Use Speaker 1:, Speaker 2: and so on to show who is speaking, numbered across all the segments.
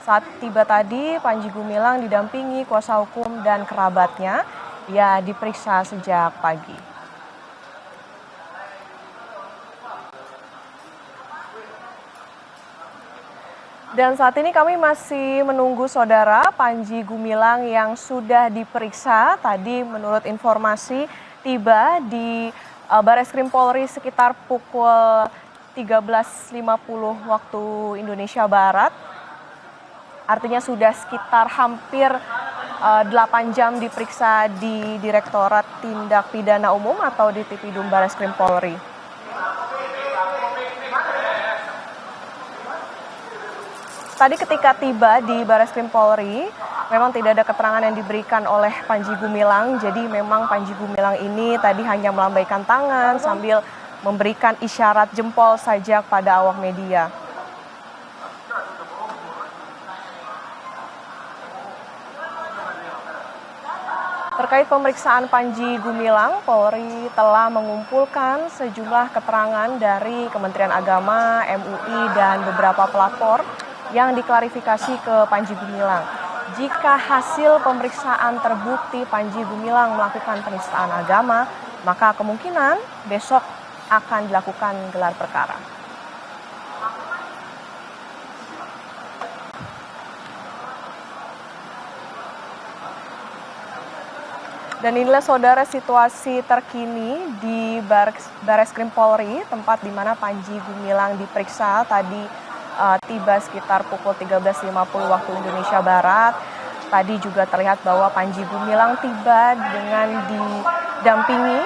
Speaker 1: Saat tiba tadi, Panji Gumilang didampingi kuasa hukum dan kerabatnya. Ia diperiksa sejak pagi. Dan saat ini kami masih menunggu saudara Panji Gumilang yang sudah diperiksa. Tadi menurut informasi tiba di Bareskrim Polri sekitar pukul 13.50 waktu Indonesia Barat. Artinya sudah sekitar hampir 8 jam diperiksa di Direktorat Tindak Pidana Umum atau di Tipidum Bareskrim Polri. Tadi ketika tiba di Bareskrim Polri, memang tidak ada keterangan yang diberikan oleh Panji Gumilang. Jadi memang Panji Gumilang ini tadi hanya melambaikan tangan sambil memberikan isyarat jempol saja pada awak media. Terkait pemeriksaan Panji Gumilang, Polri telah mengumpulkan sejumlah keterangan dari Kementerian Agama, MUI, dan beberapa pelapor yang diklarifikasi ke Panji Gumilang. Jika hasil pemeriksaan terbukti Panji Gumilang melakukan penistaan agama, maka kemungkinan besok akan dilakukan gelar perkara. Dan inilah saudara situasi terkini di Bareskrim Polri, tempat di mana Panji Gumilang diperiksa tadi tiba sekitar pukul 13.50 waktu Indonesia Barat. Tadi juga terlihat bahwa Panji Gumilang tiba dengan didampingi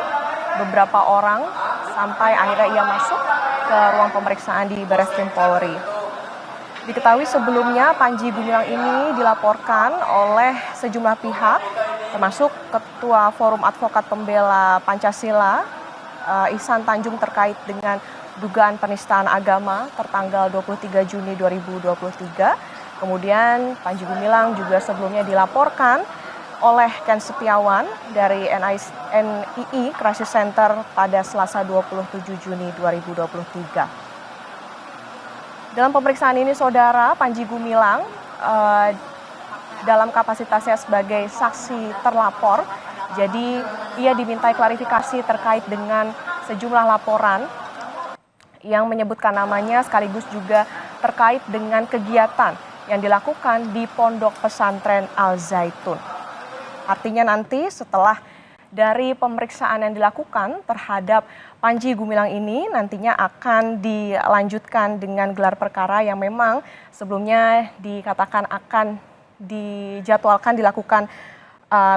Speaker 1: beberapa orang sampai akhirnya ia masuk ke ruang pemeriksaan di Bareskrim Polri. Diketahui sebelumnya Panji Gumilang ini dilaporkan oleh sejumlah pihak, termasuk Ketua Forum Advokat Pembela Pancasila, Ihsan Tanjung, terkait dengan dugaan penistaan agama tertanggal 23 Juni 2023. Kemudian Panji Gumilang juga sebelumnya dilaporkan oleh Ken Setiawan dari NII Crisis Center pada Selasa 27 Juni 2023. Dalam pemeriksaan ini saudara, Panji Gumilang dalam kapasitasnya sebagai saksi terlapor, jadi ia dimintai klarifikasi terkait dengan sejumlah laporan yang menyebutkan namanya sekaligus juga terkait dengan kegiatan yang dilakukan di Pondok Pesantren Al Zaitun. Artinya nanti setelah dari pemeriksaan yang dilakukan terhadap Panji Gumilang ini nantinya akan dilanjutkan dengan gelar perkara yang memang sebelumnya dikatakan akan dijadwalkan dilakukan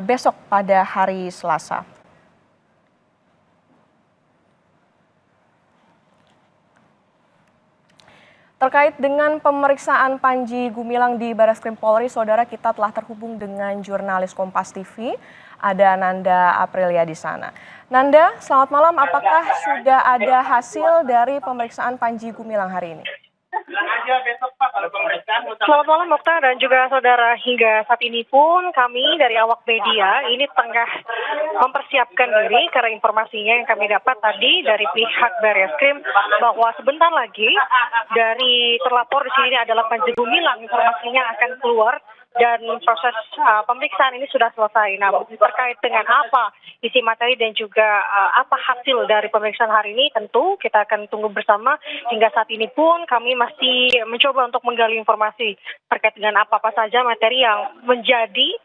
Speaker 1: besok pada hari Selasa. Terkait dengan pemeriksaan Panji Gumilang di Bareskrim Polri, saudara, kita telah terhubung dengan jurnalis Kompas TV, ada Nanda Aprilia di sana. Nanda, selamat malam. Apakah sudah ada hasil dari pemeriksaan Panji Gumilang hari ini?
Speaker 2: Selamat malam Mokhtar dan juga saudara, hingga saat ini pun kami dari awak media ini tengah mempersiapkan diri karena informasinya yang kami dapat tadi dari pihak Bareskrim bahwa sebentar lagi dari terlapor di sini adalah Panji Gumilang, informasinya akan keluar dan proses pemeriksaan ini sudah selesai. Nah, terkait dengan apa isi materi dan juga apa hasil dari pemeriksaan hari ini, tentu kita akan tunggu bersama. Hingga saat ini pun kami masih mencoba untuk menggali informasi terkait dengan apa-apa saja materi yang menjadi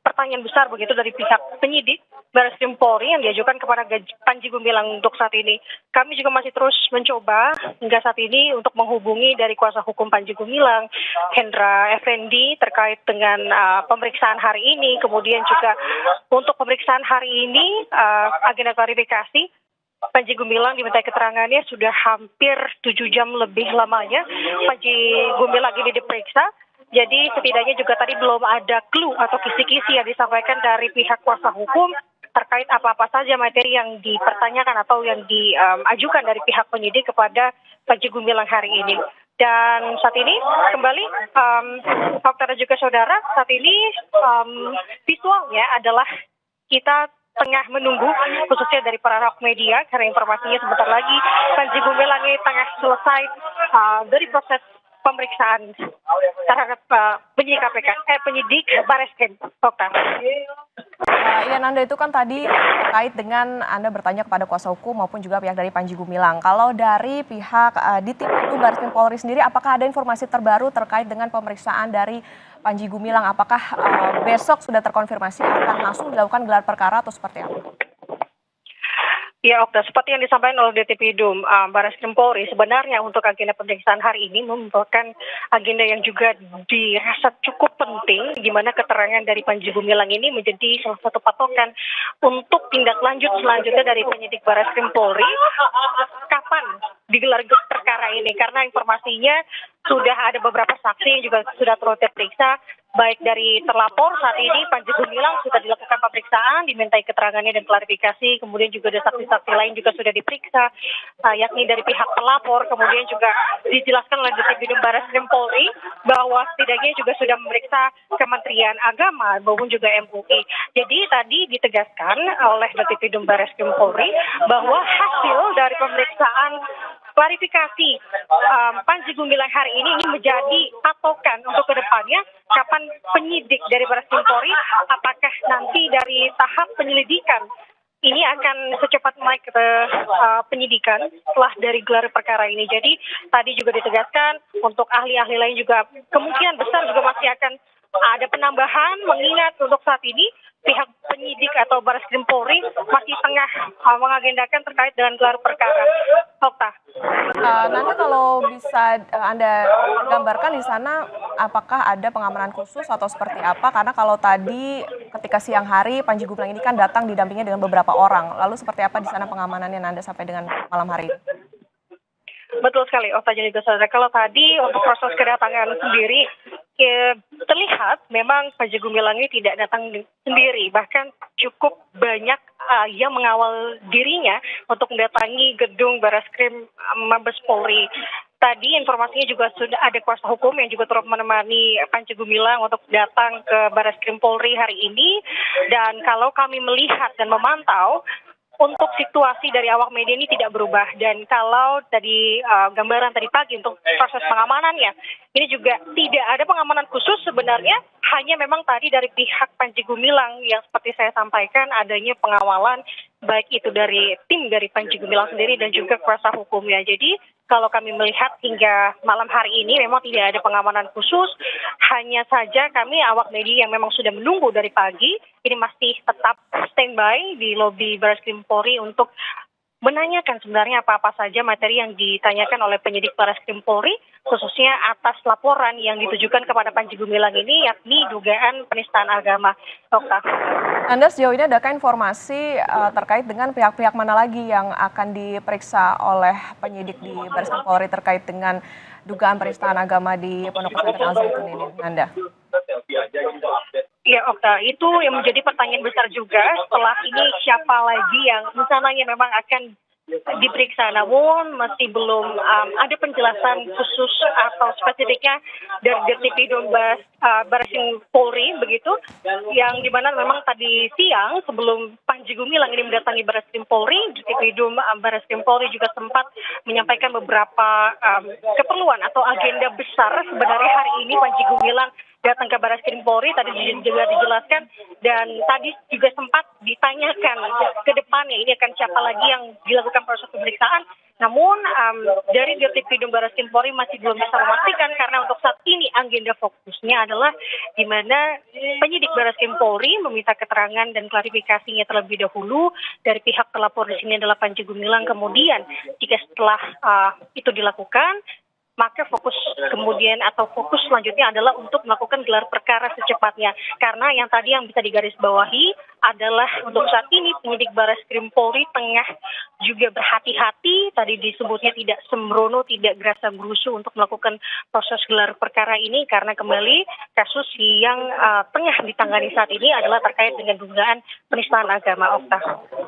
Speaker 2: pertanyaan besar begitu dari pihak penyidik Bareskrim Polri yang diajukan kepada Panji Gumilang untuk saat ini. Kami juga masih terus mencoba hingga saat ini untuk menghubungi dari kuasa hukum Panji Gumilang, Hendra Effendi, terkait dengan pemeriksaan hari ini. Kemudian juga untuk pemeriksaan hari ini agenda klarifikasi Panji Gumilang diminta keterangannya sudah hampir 7 jam lebih lamanya Panji Gumilang ini diperiksa. Jadi setidaknya juga tadi belum ada clue atau kisi-kisi yang disampaikan dari pihak kuasa hukum terkait apa-apa saja materi yang dipertanyakan atau yang diajukan dari pihak penyidik kepada Panji Gumilang hari ini. Dan saat ini kembali, Mokhtar dan juga saudara, saat ini visualnya adalah kita tengah menunggu khususnya dari para awak media karena informasinya sebentar lagi Panji Gumilang ini tengah selesai dari proses pemeriksaan terhadap penyidik KPK, penyidik Bareskrim, Okta.
Speaker 1: Iya Nanda, itu kan tadi terkait dengan Anda bertanya kepada kuasa hukum maupun juga pihak dari Panji Gumilang. Kalau dari pihak di tim itu Bareskrim Polri sendiri, apakah ada informasi terbaru terkait dengan pemeriksaan dari Panji Gumilang? Apakah besok sudah terkonfirmasi akan langsung dilakukan gelar perkara atau seperti apa?
Speaker 2: Ya, Okta, seperti yang disampaikan oleh Detipidum Bareskrim Polri, sebenarnya untuk agenda pemeriksaan hari ini merupakan agenda yang juga dirasa cukup penting, di mana keterangan dari Panji Gumilang ini menjadi salah satu patokan untuk tindak lanjut selanjutnya dari penyidik Bareskrim Polri. Kapan digelar perkara ini? Karena informasinya sudah ada beberapa saksi yang juga sudah turut diperiksa, baik dari terlapor saat ini Panji Gumilang sudah dilakukan pemeriksaan, dimintai keterangannya dan klarifikasi, kemudian juga ada saksi-saksi lain juga sudah diperiksa, yakni dari pihak pelapor, kemudian juga dijelaskan oleh Detipidum Bareskrim Polri bahwa setidaknya juga sudah memeriksa Kementerian Agama maupun juga MUI. Jadi tadi ditegaskan oleh Detipidum Bareskrim Polri bahwa hasil dari pemeriksaan klarifikasi Panji Gumilang hari ini menjadi patokan untuk kedepannya kapan penyidik dari Bareskrim Polri, apakah nanti dari tahap penyelidikan ini akan secepat naik ke penyidikan setelah dari gelar perkara ini. Jadi tadi juga ditegaskan untuk ahli-ahli lain juga kemungkinan besar juga masih akan ada penambahan, mengingat untuk saat ini pihak penyidik atau Bareskrim Polri masih tengah mengagendakan terkait dengan gelar perkara. Okta.
Speaker 1: Nanda, kalau bisa Anda gambarkan di sana, apakah ada pengamanan khusus atau seperti apa? Karena kalau tadi ketika siang hari Panji Gumilang ini kan datang didampingi dengan beberapa orang. Lalu seperti apa di sana pengamanannya Nanda sampai dengan malam hari ini?
Speaker 2: Betul sekali, Okta dan juga saudara. Kalau tadi untuk proses kedatangan sendiri, terlihat memang Panji Gumilang ini tidak datang sendiri. Bahkan cukup banyak yang mengawal dirinya untuk mendatangi gedung Bareskrim Mabes Polri. Tadi informasinya juga sudah ada kuasa hukum yang juga turut menemani Panji Gumilang untuk datang ke Bareskrim Polri hari ini. Dan kalau kami melihat dan memantau, untuk situasi dari awak media ini tidak berubah, dan kalau tadi gambaran tadi pagi untuk proses pengamanannya ini juga tidak ada pengamanan khusus sebenarnya, hanya memang tadi dari pihak Panji Gumilang yang seperti saya sampaikan adanya pengawalan baik itu dari tim dari Panji Gumilang sendiri dan juga kuasa hukumnya. Jadi kalau kami melihat hingga malam hari ini memang tidak ada pengamanan khusus, hanya saja kami awak media yang memang sudah menunggu dari pagi ini masih tetap standby di lobi Bareskrim Polri untuk menanyakan sebenarnya apa-apa saja materi yang ditanyakan oleh penyidik Bareskrim Polri, khususnya atas laporan yang ditujukan kepada Panji Gumilang ini, yakni dugaan penistaan agama. Okta.
Speaker 1: Anda sejauh ini adakah informasi terkait dengan pihak-pihak mana lagi yang akan diperiksa oleh penyidik di Bareskrim Polri terkait dengan dugaan penistaan agama di Pondok Pesantren Al Zaitun ini, Nanda?
Speaker 2: Ya, Okta, itu yang menjadi pertanyaan besar juga setelah ini siapa lagi yang rencananya memang akan diperiksa, namun masih belum ada penjelasan khusus atau spesifiknya dari Detipidum Bareskrim Polri begitu, yang dimana memang tadi siang sebelum Panji Gumilang ini mendatangi Bareskrim Polri, Detipidum Bareskrim Polri juga sempat menyampaikan beberapa keperluan atau agenda besar sebenarnya hari ini Panji Gumilang datang ke Bareskrim Polri, tadi juga dijelaskan, dan tadi juga sempat ditanyakan ke depannya ini akan siapa lagi yang dilakukan proses pemeriksaan. Namun dari Detipidum Bareskrim Polri masih belum bisa memastikan, karena untuk saat ini agenda fokusnya adalah di mana penyidik Bareskrim Polri meminta keterangan dan klarifikasinya terlebih dahulu dari pihak pelapor di sini adalah Panji Gumilang. Kemudian jika setelah itu dilakukan, maka fokus kemudian atau fokus selanjutnya adalah untuk melakukan gelar perkara secepatnya. Karena yang tadi yang bisa digarisbawahi adalah untuk saat ini penyidik Bareskrim Polri tengah juga berhati-hati, tadi disebutnya tidak sembrono, tidak gerasa gerusu untuk melakukan proses gelar perkara ini, karena kembali kasus yang tengah ditangani saat ini adalah terkait dengan dugaan penistaan agama. Okta.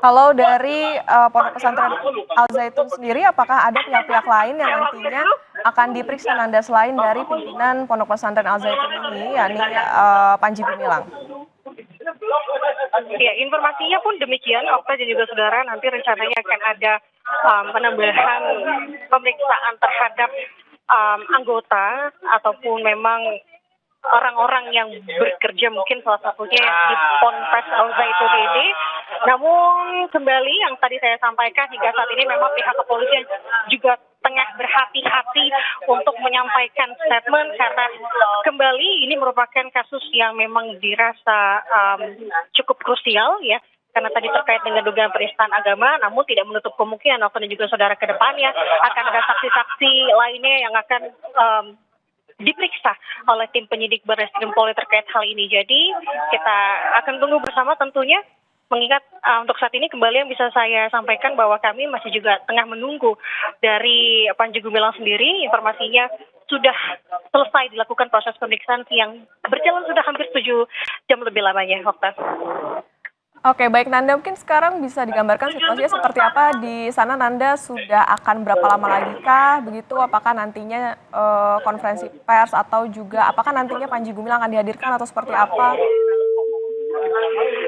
Speaker 1: Kalau dari Pondok Pesantren Al Zaitun sendiri, apakah ada pihak-pihak lain yang nantinya akan diperiksa Nanda selain dari pimpinan Pondok Pesantren Al Zaitun ini, yakni Panji Gumilang?
Speaker 2: Ya, informasinya pun demikian, Okta dan juga saudara, nanti rencananya akan ada penambahan pemeriksaan terhadap anggota ataupun memang orang-orang yang bekerja mungkin salah satunya di Ponpes Al Zaitun ini. Namun kembali yang tadi saya sampaikan hingga saat ini memang pihak kepolisian juga tengah berhati-hati untuk menyampaikan statement karena kembali ini merupakan kasus yang memang dirasa cukup krusial ya. Karena tadi terkait dengan dugaan penistaan agama, namun tidak menutup kemungkinan Novel dan juga saudara ke depannya akan ada saksi-saksi lainnya yang akan diperiksa oleh tim penyidik Barreskrim Polri terkait hal ini. Jadi kita akan tunggu bersama tentunya, mengingat untuk saat ini kembali yang bisa saya sampaikan bahwa kami masih juga tengah menunggu dari Panji Gumilang sendiri. Informasinya sudah selesai dilakukan proses pemeriksaan yang berjalan sudah hampir 7 jam lebih lamanya, Okta.
Speaker 1: Oke, baik Nanda, mungkin sekarang bisa digambarkan situasinya seperti apa di sana. Nanda sudah akan berapa lama lagi kah begitu? Apakah nantinya konferensi pers atau juga apakah nantinya Panji Gumilang akan dihadirkan atau seperti apa?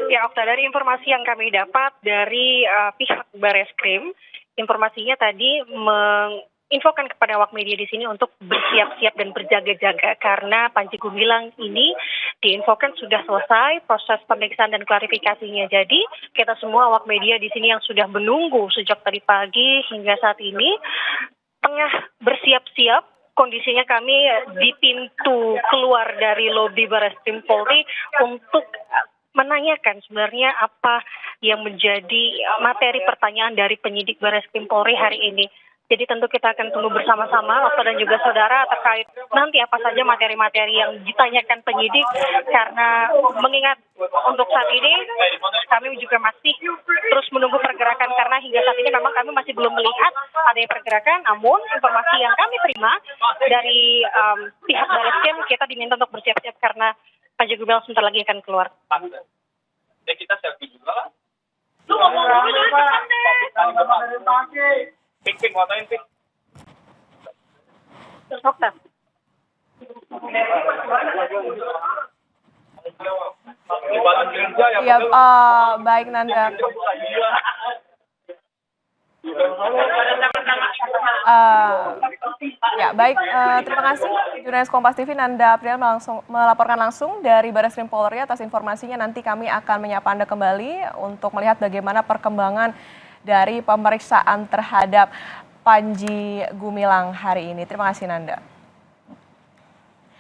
Speaker 2: Ya, Okta, dari informasi yang kami dapat dari pihak Barreskrim, informasinya tadi infokan kepada awak media di sini untuk bersiap-siap dan berjaga-jaga karena Panji Gumilang ini diinfokan sudah selesai proses pemeriksaan dan klarifikasinya. Jadi kita semua awak media di sini yang sudah menunggu sejak tadi pagi hingga saat ini tengah bersiap-siap. Kondisinya kami di pintu keluar dari lobi Barreskrim Polri untuk menanyakan sebenarnya apa yang menjadi materi pertanyaan dari penyidik Barreskrim Polri hari ini. Jadi tentu kita akan tunggu bersama-sama, Okta dan juga saudara, terkait nanti apa saja materi-materi yang ditanyakan penyidik. Karena mengingat untuk saat ini kami juga masih terus menunggu pergerakan karena hingga saat ini memang kami masih belum melihat adanya pergerakan. Namun informasi yang kami terima dari pihak Barreskrim, kita diminta untuk bersiap-siap karena Panji Gumilang sebentar lagi akan keluar.
Speaker 3: Ya kita selfie juga lah.
Speaker 2: Lu ngomong
Speaker 3: Pink, ngatain pink.
Speaker 2: Okta.
Speaker 1: Iya, baik Nanda. Ya, baik. Terima kasih jurnalis Kompas TV Nanda April melaporkan langsung dari Barreskrim Polri atas informasinya. Nanti kami akan menyapa Anda kembali untuk melihat bagaimana perkembangan dari pemeriksaan terhadap Panji Gumilang hari ini. Terima kasih Nanda.